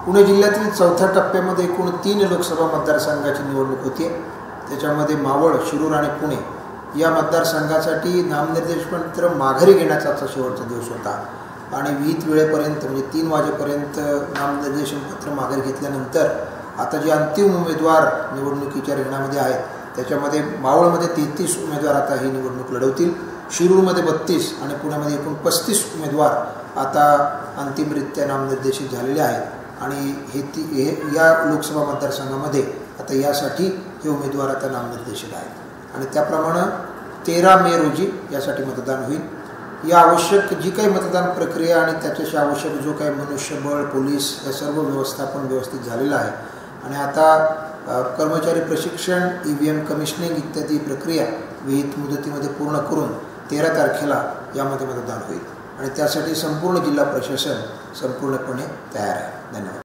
पुणे जिल्ह्यातील चौथ्या टप्प्यामध्ये एकूण 3 लोकसभा मतदारसंघाची निवडणूक होती। त्याच्यामध्ये मावळ, शिरूर आणि पुणे या मतदारसंघासाठी नामनिर्देशपत्र माघारी घेण्याचा आजचा शेवटचा दिवस होता आणि विहित वेळेपर्यंत म्हणजे 3 वाजेपर्यंत नामनिर्देशनपत्र माघारी घेतल्यानंतर आता जे अंतिम उमेदवार निवडणुकीच्या रिंगणामध्ये आहेत त्याच्यामध्ये मावळमध्ये 33 उमेदवार आता ही निवडणूक लढवतील, शिरूरमध्ये 32 आणि पुण्यामध्ये एकूण 35 उमेदवार आता अंतिमरित्या नामनिर्देशित झालेले आहेत आणि या लोकसभा मतदारसंघामध्ये आता यासाठी हे उमेदवार आता नामनिर्देशित आहेत आणि त्याप्रमाणे 13 मे रोजी यासाठी मतदान होईल। या आवश्यक जी काही मतदान प्रक्रिया आणि त्याच्याशी आवश्यक जो काही मनुष्यबळ, पोलीस या सर्व व्यवस्थापन व्यवस्थित झालेलं आहे आणि आता कर्मचारी प्रशिक्षण, EVM कमिशनिंग इत्यादी प्रक्रिया विहित मुदतीमध्ये पूर्ण करून 13 तारखेला यामध्ये मतदान होईल आणि त्यासाठी संपूर्ण जिल्हा प्रशासन संपूर्णपणे तयार आहे। धन्यवाद।